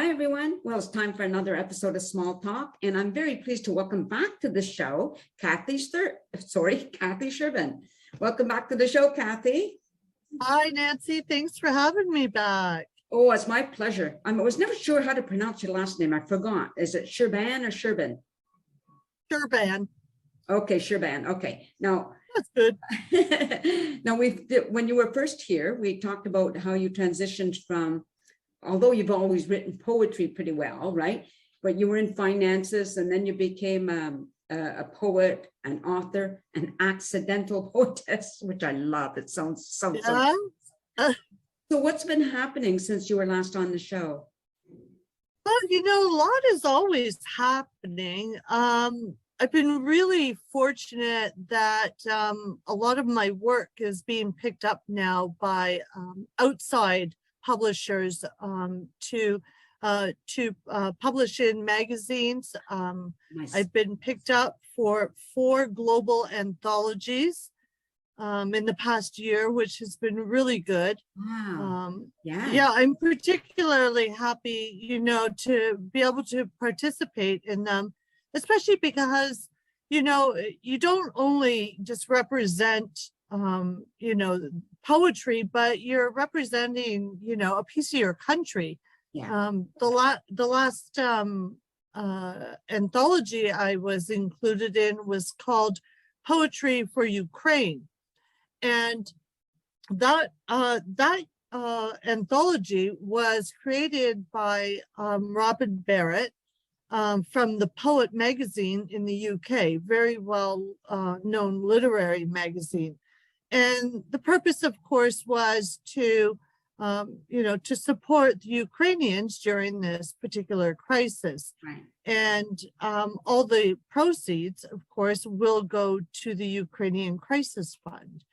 Hi, everyone. Well, it's time for another episode of Small Talk, and I'm very pleased to welcome back to the show, Kathy Sherban. Welcome back to the show, Kathy. Hi, Nancy. Thanks for having me back. Oh, it's my pleasure. I was never sure how to pronounce your last name. I forgot. Is it Sherban or Sherban? Sherban. Okay, Sherban. Okay. Now, that's good. Now, when you were first here, we talked about how you transitioned from, although you've always written poetry pretty well, right? But you were in finances, and then you became a poet, an author, an accidental poetess, which I love. It sounds so. So what's been happening since you were last on the show? Well, a lot is always happening. I've been really fortunate that a lot of my work is being picked up now by outside publishers to publish in magazines. Nice. I've been picked up for 4 global anthologies in the past year, which has been really good. Wow. Yeah, I'm particularly happy, to be able to participate in them, especially because, you don't only just represent, poetry, but you're representing, a piece of your country. Yeah. The last anthology I was included in was called Poetry for Ukraine. And that anthology was created by Robin Barrett from the Poet magazine in the UK, very well known literary magazine. And the purpose, of course, was to, to support the Ukrainians during this particular crisis. Right. And all the proceeds, of course, will go to the Ukrainian Crisis Fund.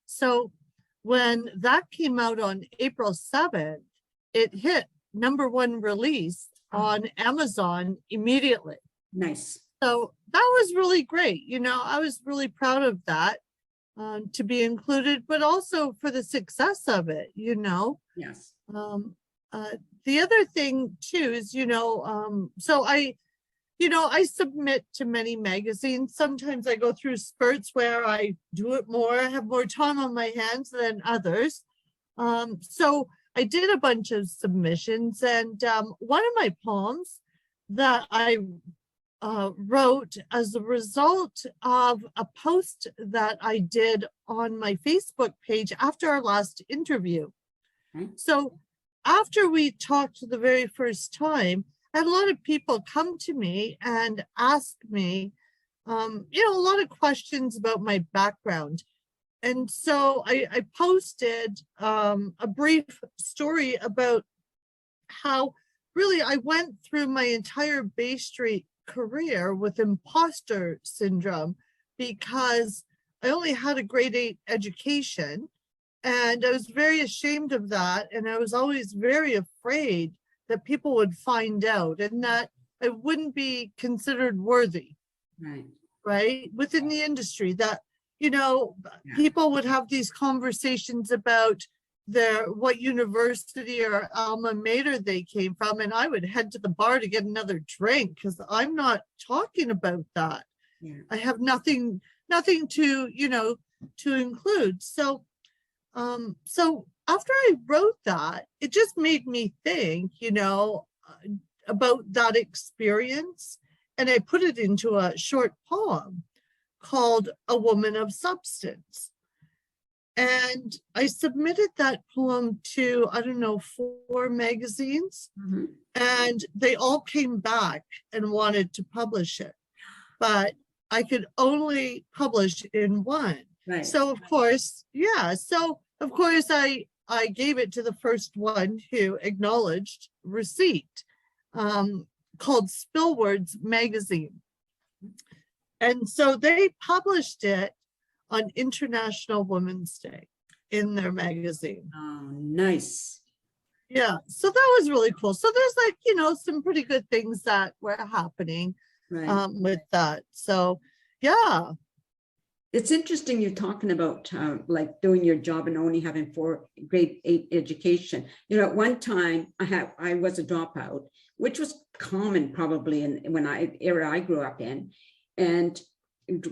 So when that came out on April 7th, it hit #1 release on Amazon immediately. Nice. So that was really great. I was really proud of that, to be included, but also for the success of it, Yes. The other thing too is, so I submit to many magazines. Sometimes I go through spurts where I do it more, I have more time on my hands than others. So I did a bunch of submissions, and one of my poems that I wrote as a result of a post that I did on my Facebook page after our last interview. Okay. So after we talked the very first time, I had a lot of people come to me and ask me, a lot of questions about my background. And so I posted a brief story about how really I went through my entire Bay Street career with imposter syndrome because I only had a grade 8 education, and I was very ashamed of that. And I was always very afraid that people would find out and that I wouldn't be considered worthy, right? Within the industry, that, people would have these conversations about what university or alma mater they came from, and I would head to the bar to get another drink because I'm not talking about that. Yeah. I have nothing to, to include. So after I wrote that, it just made me think, about that experience. And I put it into a short poem called A Woman of Substance. And I submitted that poem to, 4 magazines, and they all came back and wanted to publish it. But I could only publish in one. Right. So of course, I gave it to the first one who acknowledged receipt, called Spillwords Magazine. And so they published it on International Women's Day in their magazine. Oh, nice. Yeah, so that was really cool. So there's some pretty good things that were happening with that. So yeah. It's interesting you're talking about like doing your job and only having grade 8 education. You know, at one time I was a dropout, which was common probably in when era I grew up in, and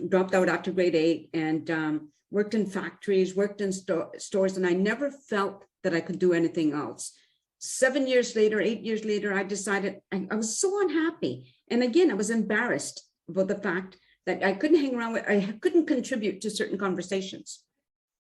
dropped out after grade 8 and worked in factories, worked in stores, and I never felt that I could do anything else. 7 years later, 8 years later, I decided I was so unhappy. And again, I was embarrassed about the fact that I couldn't hang around with, I couldn't contribute to certain conversations,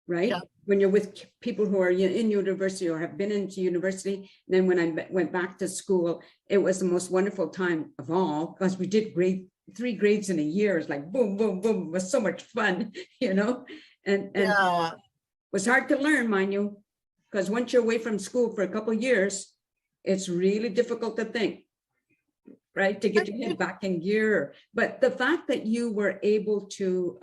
right? Yeah. When you're with people who are in university or have been into university. And then when I went back to school, it was the most wonderful time of all, because we did 3 grades in a year. It's like boom, boom, boom. It was so much fun, you know, and Yeah. it was hard to learn, mind you, because once you're away from school for a couple of years, it's really difficult to think, right? To get your head back in gear. But the fact that you were able to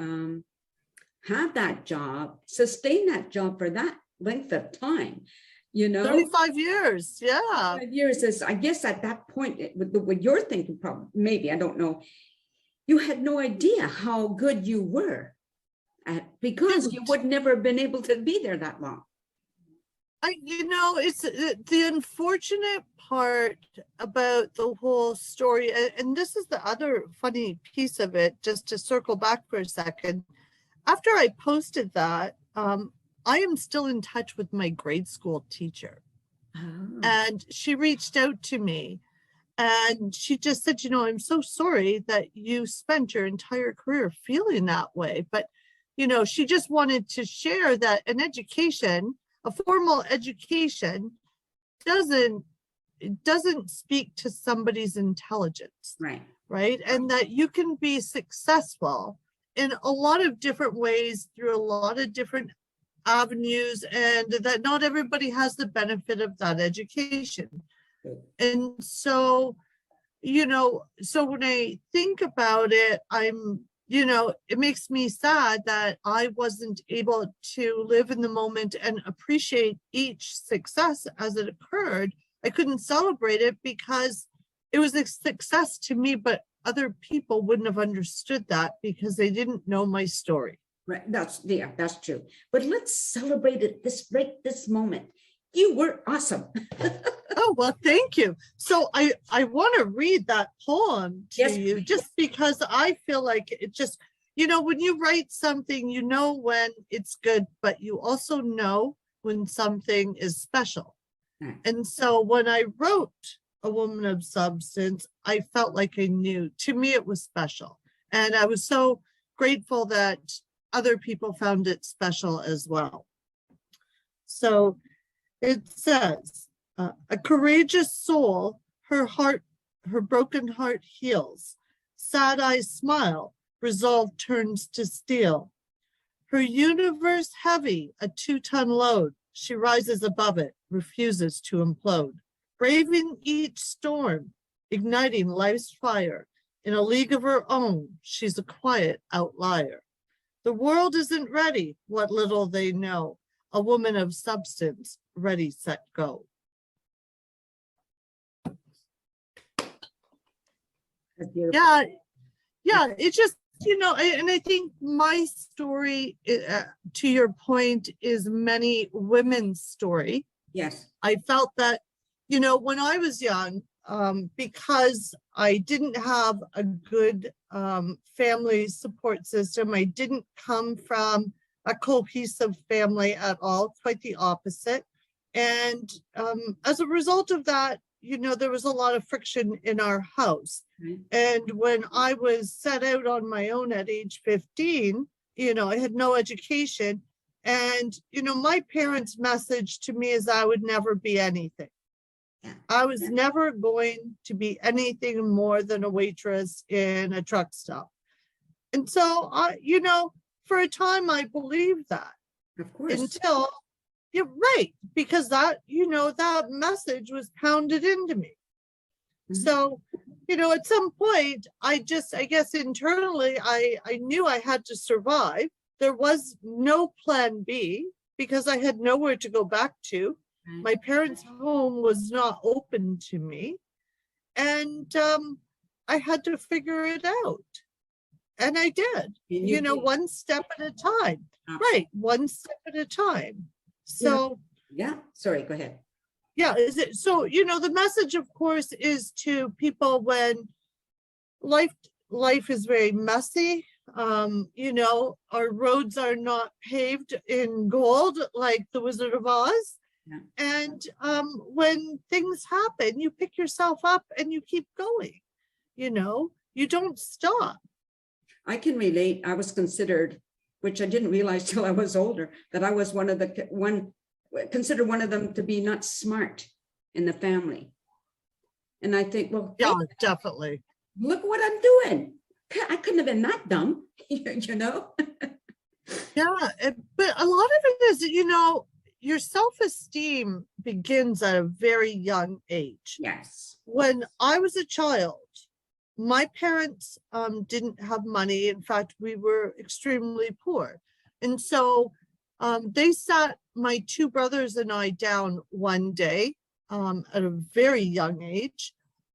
have that job, sustain that job for that length of time, you know, 35 years. Yeah. 5 years is, I guess at that point, what you're thinking, probably, maybe, I don't know, you had no idea how good you were because you would never have been able to be there that long. It's the unfortunate part about the whole story, and this is the other funny piece of it, just to circle back for a second. After I posted that, I am still in touch with my grade school teacher. Oh. And she reached out to me and she just said, I'm so sorry that you spent your entire career feeling that way. But, she just wanted to share that an education, a formal education, doesn't speak to somebody's intelligence. Right. And that you can be successful in a lot of different ways through a lot of different avenues, and that not everybody has the benefit of that education. And so, so when I think about it, it makes me sad that I wasn't able to live in the moment and appreciate each success as it occurred. I couldn't celebrate it because it was a success to me, but other people wouldn't have understood that because they didn't know my story. Right. That's true. But let's celebrate it this moment. You were awesome. Oh, well, thank you. So I want to read that poem to you, just because I feel like it just, when you write something, when it's good, but you also know when something is special. Right. And so when I wrote A Woman of Substance, I felt like I knew. To me, it was special. And I was so grateful that other people found it special as well. So it says, a courageous soul, her broken heart heals. Sad eyes smile, resolve turns to steel. Her universe heavy, a 2-ton load. She rises above it, refuses to implode. Braving each storm, igniting life's fire. In a league of her own, she's a quiet outlier. The world isn't ready, what little they know. A woman of substance, ready, set, go. Yeah, it's just, and I think my story, to your point, is many women's story. Yes. I felt that, when I was young, because I didn't have a good family support system, I didn't come from a cohesive family at all, quite the opposite. And as a result of that, there was a lot of friction in our house. And when I was set out on my own at age 15, I had no education. And, my parents' message to me is I would never be anything. I was never going to be anything more than a waitress in a truck stop. And so, for a time, I believed that. Of course. Until, you're right, because that, that message was pounded into me. Mm-hmm. So, at some point, I guess internally, I knew I had to survive. There was no plan B because I had nowhere to go back to. My parents' home was not open to me. And I had to figure it out. And I did, And you did. one step at a time. Right, one step at a time. You know, So, yeah, sorry, go ahead. yeah, is it so, the message, of course, is to people when life is very messy. Our roads are not paved in gold like the Wizard of Oz. Yeah. And when things happen, you pick yourself up and you keep going. You don't stop. I can relate. I was considered, which I didn't realize till I was older, that I was considered one of them to be not smart in the family. And I think, well, Yeah, hey, definitely. look what I'm doing. I couldn't have been that dumb, you know? Yeah, but a lot of it is, your self-esteem begins at a very young age. Yes. When I was a child, my parents didn't have money. In fact, we were extremely poor. And so they sat my two brothers and I down one day at a very young age.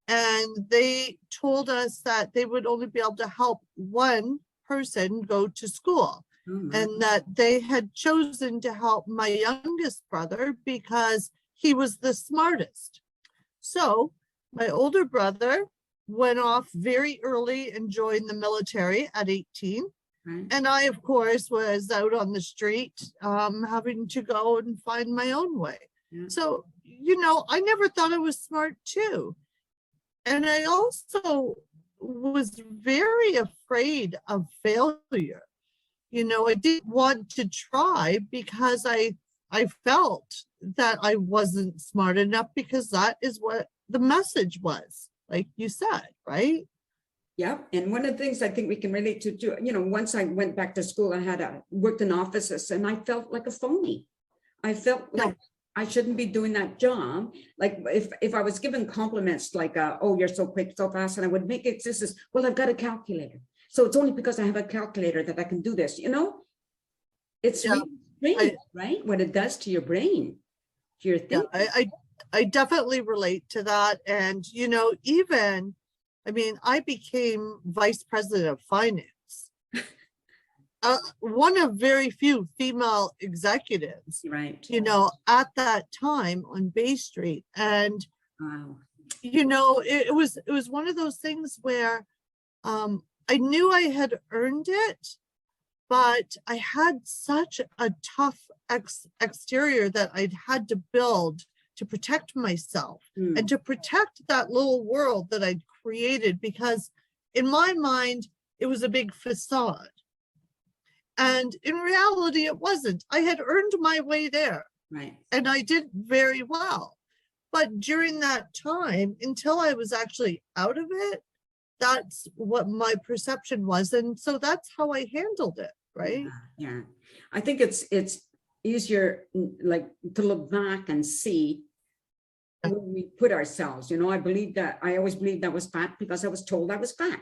And they told us that they would only be able to help one person go to school. And that they had chosen to help my youngest brother because he was the smartest. So my older brother went off very early and joined the military at 18. Right. And I, of course, was out on the street having to go and find my own way. Yeah. So, I never thought I was smart too. And I also was very afraid of failure. I didn't want to try because I felt that I wasn't smart enough, because that is what the message was, like you said, right? Yeah. And one of the things I think we can relate to, once I went back to school, I had worked in offices and I felt like a phony. I felt like I shouldn't be doing that job. Like if I was given compliments like, oh, you're so quick, so fast, and I would make excuses. Well, I've got a calculator. So it's only because I have a calculator that I can do this, It's really strange, right? What it does to your brain, to your thinking. Yeah, I definitely relate to that. And, I became vice president of finance. One of very few female executives, right? At that time on Bay Street. And, wow. It was one of those things where I knew I had earned it, but I had such a tough exterior that I'd had to build to protect myself and to protect that little world that I'd created, because in my mind, it was a big facade. And in reality, it wasn't. I had earned my way there. Right. And I did very well. But during that time, until I was actually out of it, that's what my perception was. And so that's how I handled it, right? Yeah. I think it's easier like to look back and see where we put ourselves. I always believed I was fat because I was told I was fat.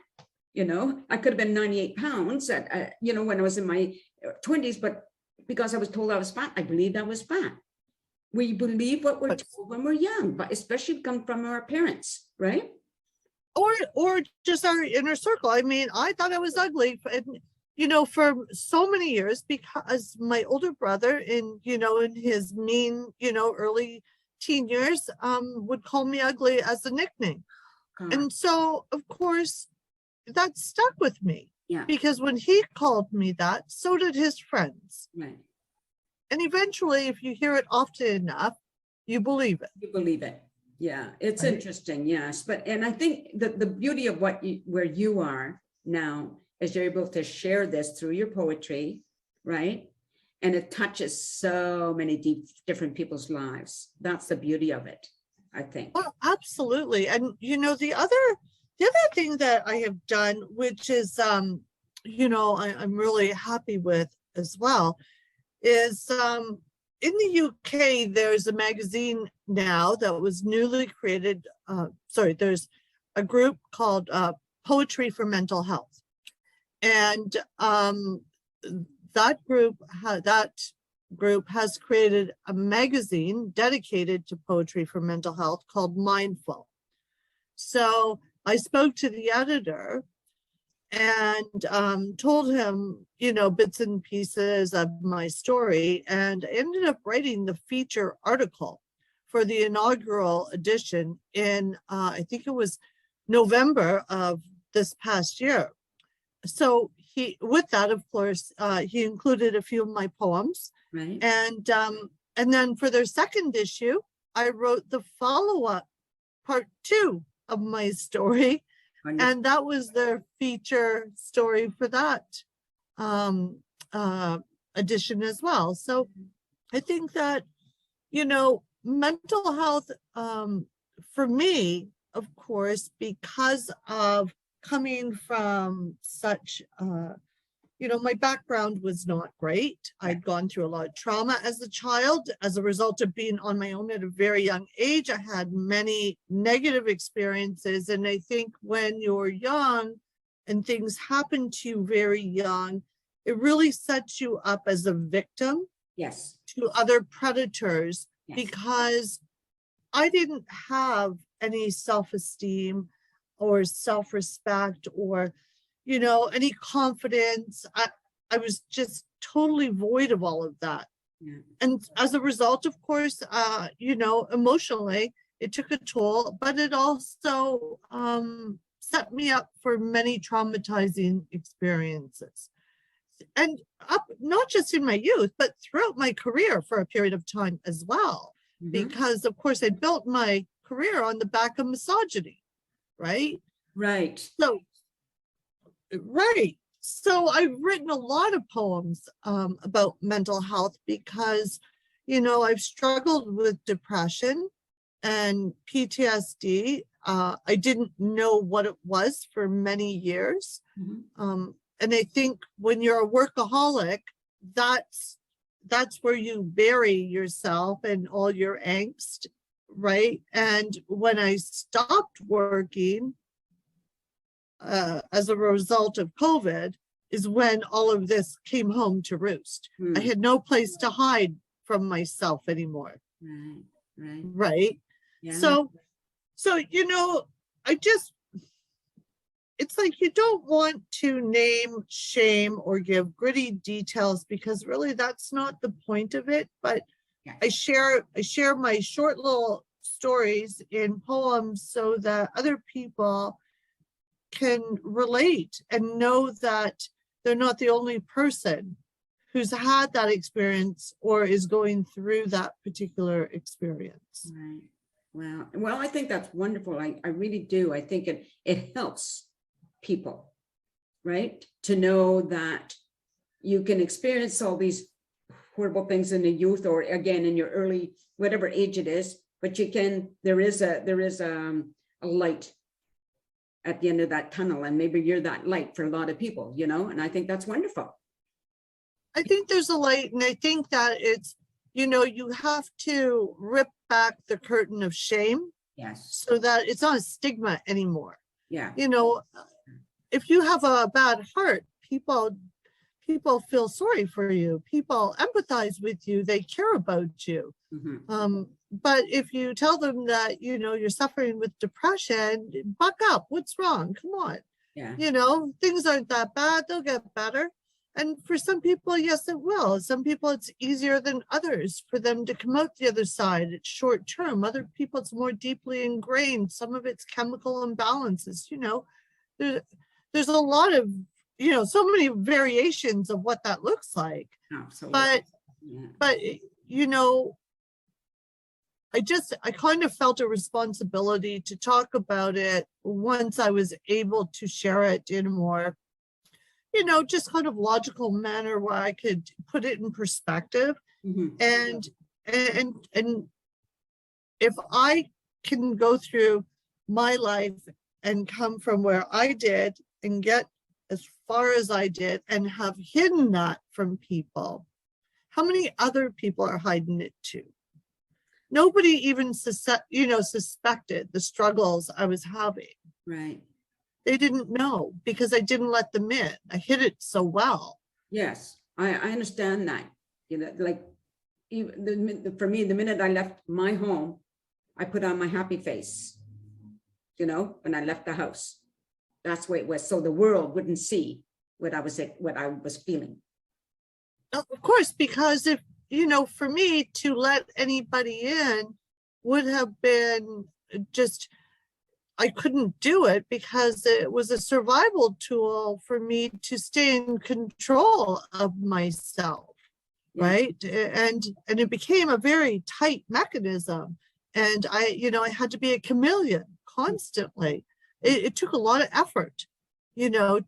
I could have been 98 pounds at, when I was in my 20s, but because I was told I was fat, I believed I was fat. We believe what we're told when we're young, but especially come from our parents, right? Or just our inner circle. I thought I was ugly, and for so many years, because my older brother in his mean, early teen years, would call me ugly as a nickname. God. And so, of course, that stuck with me. Yeah. Because when he called me that, so did his friends. Right. And eventually, if you hear it often enough, you believe it. You believe it. Yeah, it's right. Interesting. Yes. And I think that the beauty of where you are now is you're able to share this through your poetry, right? And it touches so many different people's lives. That's the beauty of it, I think. Well, absolutely. And, the other thing that I have done, which is, I'm really happy with as well, is in the UK, there's a magazine now that was newly created. There's a group called Poetry for Mental Health. And that group has created a magazine dedicated to poetry for mental health called Mindful. So I spoke to the editor, and told him, bits and pieces of my story, and ended up writing the feature article for the inaugural edition in, I think it was November of this past year. So with that, of course, he included a few of my poems, Right. and then for their second issue, I wrote the follow-up part 2 of my story. Wonderful. And that was their feature story for that edition as well. So I think that, mental health, for me, of course, because of coming from such, my background was not great. I'd gone through a lot of trauma as a child. As a result of being on my own at a very young age, I had many negative experiences. And I think when you're young and things happen to you very young, it really sets you up as a victim Yes. to other predators, Yes. because I didn't have any self-esteem or self-respect or any confidence. I was just totally void of all of that. Yeah. And as a result, of course, emotionally, it took a toll, but it also set me up for many traumatizing experiences. And not just in my youth, but throughout my career for a period of time as well. Mhm. Because, of course, I built my career on the back of misogyny, right? Right. So I've written a lot of poems about mental health because, I've struggled with depression and PTSD. I didn't know what it was for many years. Mhm. And I think when you're a workaholic, that's where you bury yourself and all your angst, right? And when I stopped working, as a result of COVID, is when all of this came home to roost. I had no place to hide from myself anymore. Right. Right. Yeah. So, it's like you don't want to name, shame, or give gritty details, because really that's not the point of it. But Yeah. I share my short little stories in poems so that other people can relate and know that they're not the only person who's had that experience or is going through that particular experience. Right. Well, I think that's wonderful. I really do. I think it helps people, right? To know that you can experience all these horrible things in the youth, or again, in your early, whatever age it is, but there is a light at the end of that tunnel, and maybe you're that light for a lot of people, and I think that's wonderful. I think there's a light, and I think that it's, you have to rip back the curtain of shame. Yes. So that it's not a stigma anymore. Yeah. If you have a bad heart, people feel sorry for you. People empathize with you. They care about you. Mm-hmm. But if you tell them that, you're suffering with depression, buck up. What's wrong? Come on. Yeah. Things aren't that bad. They'll get better. And for some people, yes, it will. Some people, it's easier than others for them to come out the other side. It's short term. Other people, it's more deeply ingrained. Some of it's chemical imbalances. There's a lot of, so many variations of what that looks like. Absolutely. But I kind of felt a responsibility to talk about it once I was able to share it in a more, just kind of logical manner where I could put it in perspective. Mm-hmm. And if I can go through my life and come from where I did and get as far as I did and have hidden that from people, how many other people are hiding it too? Nobody even suspected the struggles I was having. Right. They didn't know because I didn't let them in. I hid it so well. Yes, I understand that. Like even for me, the minute I left my home, I put on my happy face, when I left the house. that's what it was. So the world wouldn't see what I was feeling. Of course, because if, for me to let anybody in would have been just, I couldn't do it because it was a survival tool for me to stay in control of myself. Yeah. Right. And it became a very tight mechanism. And I had to be a chameleon constantly. It took a lot of effort, to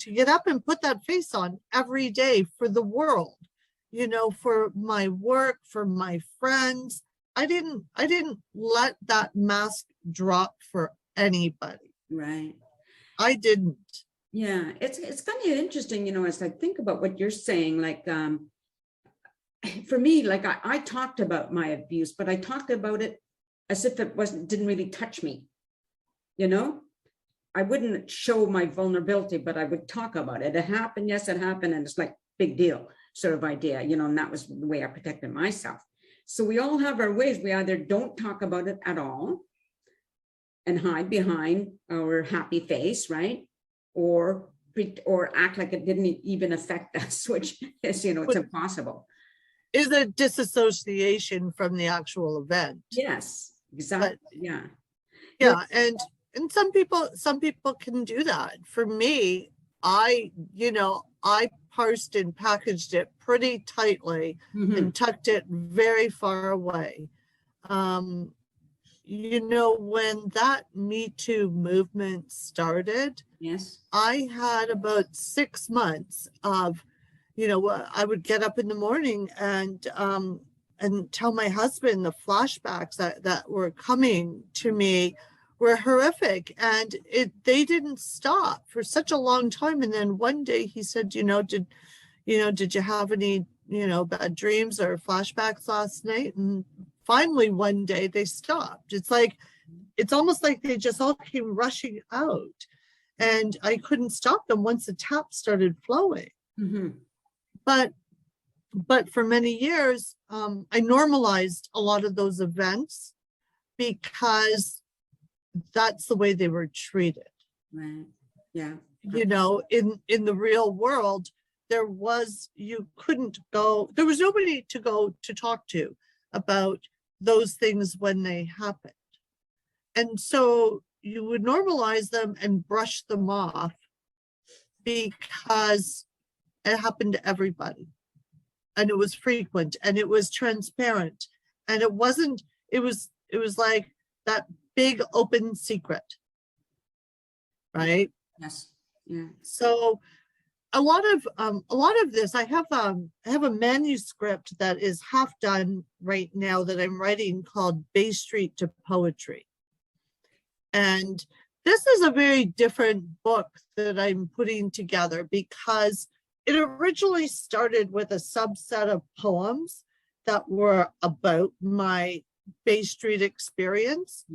get up and put that face on every day for the world, for my work, for my friends. I didn't let that mask drop for anybody. Right. I didn't. Yeah. It's kind of interesting, as I think about what you're saying, like, for me, like I talked about my abuse, but I talked about it as if it didn't really touch me. I wouldn't show my vulnerability, but I would talk about it. It happened. Yes, it happened. And it's like big deal sort of idea, and that was the way I protected myself. So we all have our ways. We either don't talk about it at all and hide behind our happy face, right? Or act like it didn't even affect us, which is, it's impossible. Is a disassociation from the actual event. Yes, exactly. But, yeah. And some people can do that. For me, I parsed and packaged it pretty tightly and tucked it very far away. When that Me Too movement started, yes, I had about 6 months of, I would get up in the morning and tell my husband the flashbacks that were coming to me were horrific, and they didn't stop for such a long time. And then one day he said, did you have any, bad dreams or flashbacks last night? And finally one day they stopped. It's almost like they just all came rushing out, and I couldn't stop them once the tap started flowing. But for many years, I normalized a lot of those events because that's the way they were treated. right. Yeah. In the real world, there was nobody to go to talk to about those things when they happened. And so you would normalize them and brush them off because it happened to everybody. And it was frequent and it was transparent. And it was like that big open secret. Right? Yes. Yeah. So a lot of this, I have a manuscript that is half done right now that I'm writing called Bay Street to Poetry. And this is a very different book that I'm putting together because it originally started with a subset of poems that were about my Bay Street experience.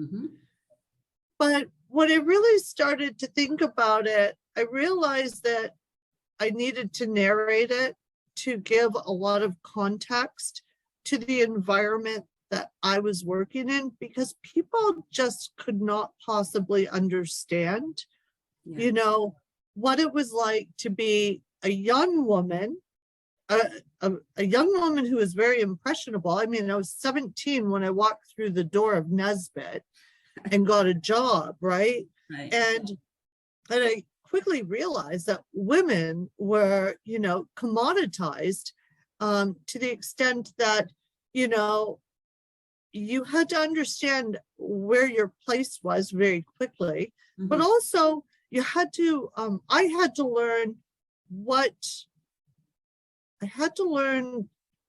But when I really started to think about it, I realized that I needed to narrate it to give a lot of context to the environment that I was working in, because people just could not possibly understand, what it was like to be a young woman, a young woman who was very impressionable. I mean, I was 17 when I walked through the door of Nesbitt and got a job, right? And I quickly realized that women were, commoditized to the extent that, you had to understand where your place was very quickly, but also you had to, I had to learn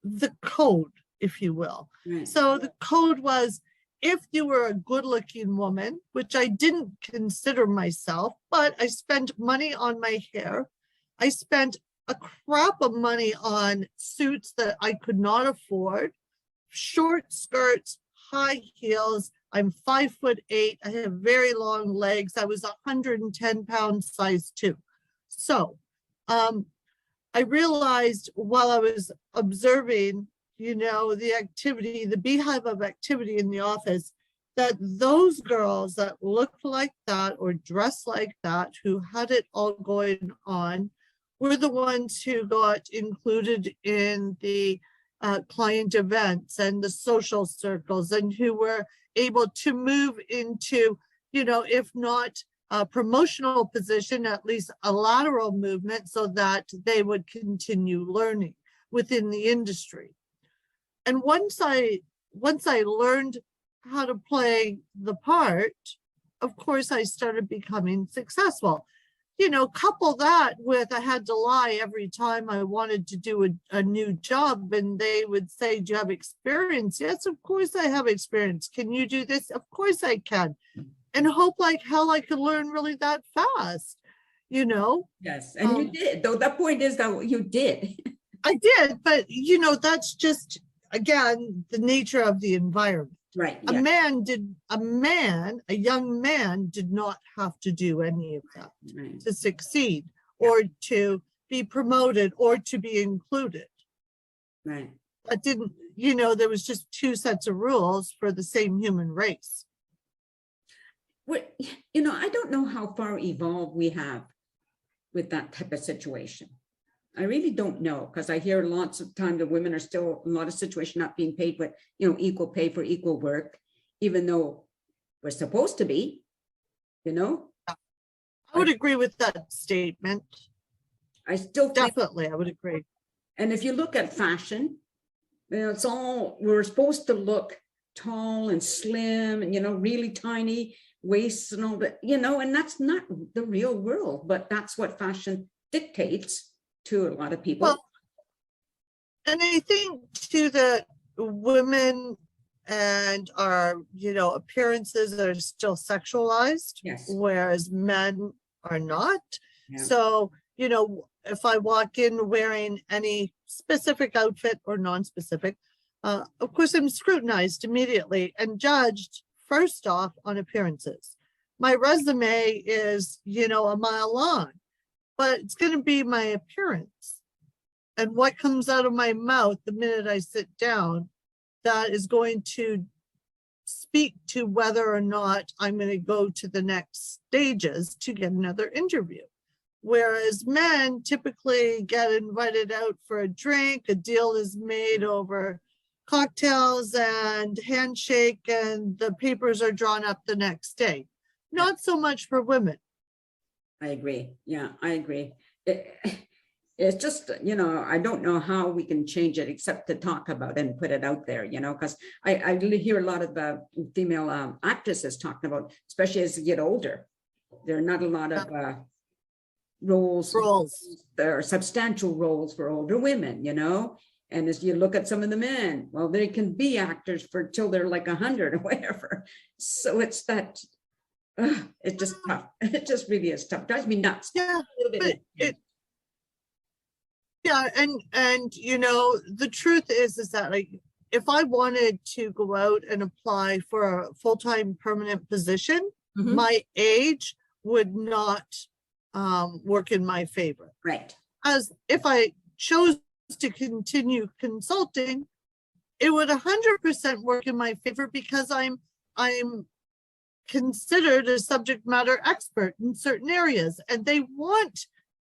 the code, if you will. So the code was, if you were a good-looking woman, which I didn't consider myself, but I spent money on my hair. I spent a crap of money on suits that I could not afford, short skirts, high heels. I'm 5'8". I have very long legs. I was 110 pounds, size 2. So I realized while I was observing, the activity, the beehive of activity in the office, that those girls that looked like that or dressed like that, who had it all going on, were the ones who got included in the client events and the social circles, and who were able to move into, if not a promotional position, at least a lateral movement, so that they would continue learning within the industry. And once I learned how to play the part, of course, I started becoming successful. Couple that with I had to lie every time I wanted to do a new job, and they would say, "Do you have experience?" Yes, of course I have experience. Can you do this? Of course I can. And hope like hell I could learn really that fast, Yes, and you did, though. The point is that you did. I did, but that's just, again, the nature of the environment. Right. A Yeah. young man did not have to do any of that Right. to succeed or to be promoted or to be included. Right. That didn't, there was just two sets of rules for the same human race. I don't know how far evolved we have with that type of situation. I really don't know, because I hear lots of times that women are still in a lot of situations not being paid, but equal pay for equal work, even though we're supposed to be. I would agree with that statement. I still think, Definitely, I would agree. and if you look at fashion, it's all, we're supposed to look tall and slim and really tiny waists and all that, and that's not the real world, but that's what fashion dictates to a lot of people. Well, and I think too that women and our, appearances are still sexualized, Yes. whereas men are not. Yeah. So, if I walk in wearing any specific outfit or non-specific, of course I'm scrutinized immediately and judged first off on appearances. My resume is, a mile long, but it's going to be my appearance and what comes out of my mouth the minute I sit down that is going to speak to whether or not I'm going to go to the next stages to get another interview. Whereas men typically get invited out for a drink, a deal is made over cocktails and handshake, and the papers are drawn up the next day. Not so much for women. I agree. Yeah, I agree. It's just, I don't know how we can change it except to talk about it and put it out there, because I hear a lot of female actresses talking about, especially as they get older, there are not a lot of roles. There are substantial roles for older women, and as you look at some of the men, well, they can be actors for till they're like 100 or whatever. So it's that, it's just tough. It just really is tough. Drives me nuts. Yeah, and the truth is that like if I wanted to go out and apply for a full-time permanent position, my age would not work in my favor. Right. As if I chose to continue consulting, it would 100% work in my favor because I'm considered a subject matter expert in certain areas, and they want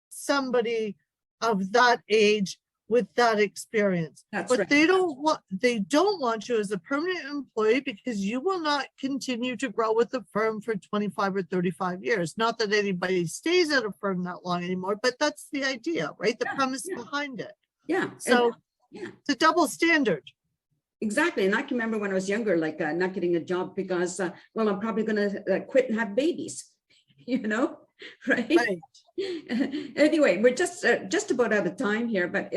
somebody of that age with that experience. That's but right. They don't want you as a permanent employee because you will not continue to grow with the firm for 25 or 35 years. Not that anybody stays at a firm that long anymore, but that's the idea, right? The premise behind it. Yeah. So it's a double standard. Exactly. And I can remember when I was younger, like not getting a job because, I'm probably going to quit and have babies, right? Anyway, we're just about out of time here, but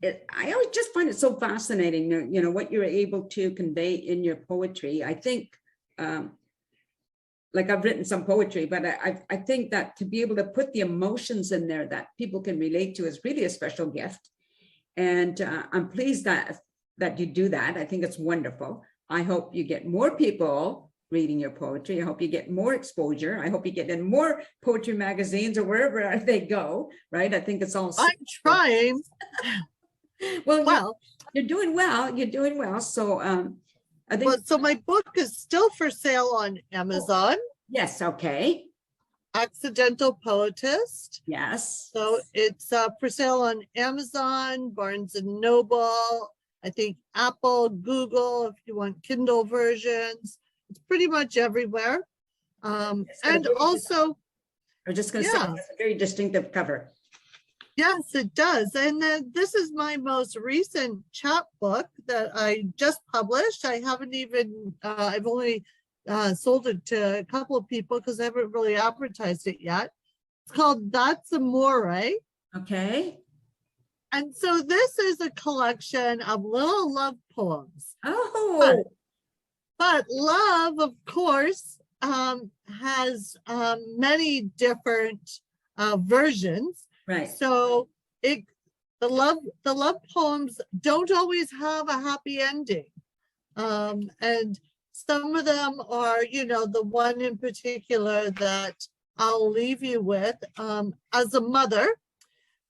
I always just find it so fascinating, what you're able to convey in your poetry. I think, like I've written some poetry, but I think that to be able to put the emotions in there that people can relate to is really a special gift. And I'm pleased that you do that. I think it's wonderful. I hope you get more people reading your poetry. I hope you get more exposure. I hope you get in more poetry magazines or wherever they go, right? I think it's all. I'm trying. Well, you're doing well. You're doing well. So I think, Well, so my book is still for sale on Amazon, yes, okay, Accidental Poetist. yes. So it's for sale on Amazon, Barnes and Noble, I think Apple, Google, if you want Kindle versions. It's pretty much everywhere. And also, I'm just gonna say, yeah, it's a very distinctive cover. yes, it does. And then this is my most recent chapbook that I just published. I haven't even, I've only sold it to a couple of people because I haven't really advertised it yet. It's called That's Amore. Okay. And so this is a collection of little love poems. Oh, But love, of course, has many different versions. right. So the love poems don't always have a happy ending. And some of them are, the one in particular that I'll leave you with. As a mother,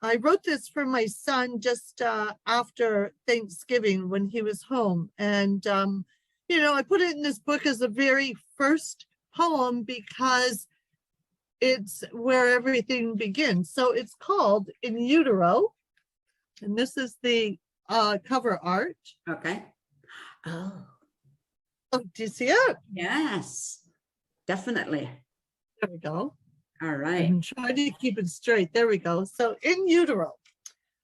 I wrote this for my son just after Thanksgiving when he was home. And, I put it in this book as the very first poem because it's where everything begins. So it's called In Utero. And this is the cover art. Okay. Oh, Oh, do you see it? yes, definitely. There we go. All right. I'm trying to keep it straight. There we go. So in utero,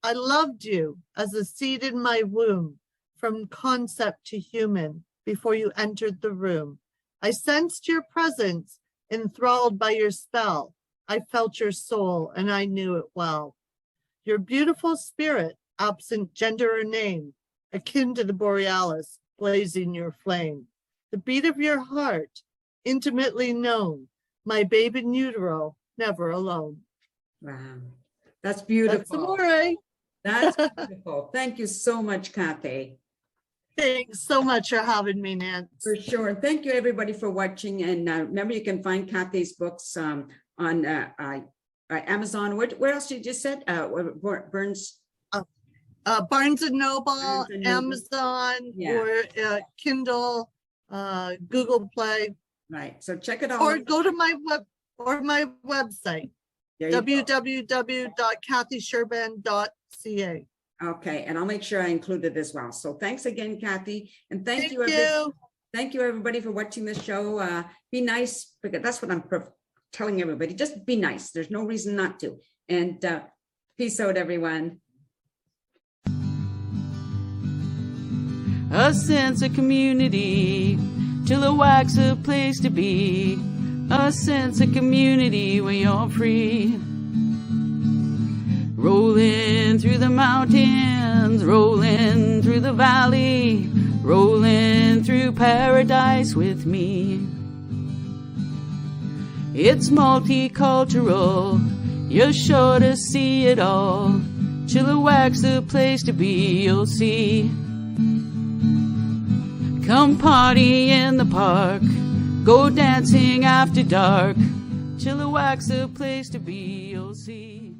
I loved you as a seed in my womb, from concept to human, before you entered the room. I sensed your presence, enthralled by your spell. I felt your soul, and I knew it well. Your beautiful spirit, absent gender or name, akin to the borealis, blazing your flame. The beat of your heart, intimately known, my babe in utero, never alone. Wow. That's beautiful. That's amore. That's beautiful. Thank you so much, Kathy. Thanks so much for having me, Nance. For sure. Thank you, everybody, for watching. And remember, you can find Kathy's books on Amazon. Where else did you said? Burns? Barnes and Noble, Barnes and Noble. Amazon, Yeah. or Kindle, Google Play, Right. So check it out. or go to my website, There you go. www.kathysherban.ca. Okay, and I'll make sure I include it as well. So thanks again, Kathy, and thank you. Thank you, everybody, for watching this show. Be nice, because that's what I'm telling everybody. Just be nice. There's no reason not to. And peace out, everyone. A sense of community, Chilliwack's a place to be. A sense of community where you're free. Rolling through the mountains, rolling through the valley, rolling through paradise with me. It's multicultural, you're sure to see it all. Chilliwack's the place to be, you'll see. Come party in the park, go dancing after dark. Chilliwack's a place to be, you'll see.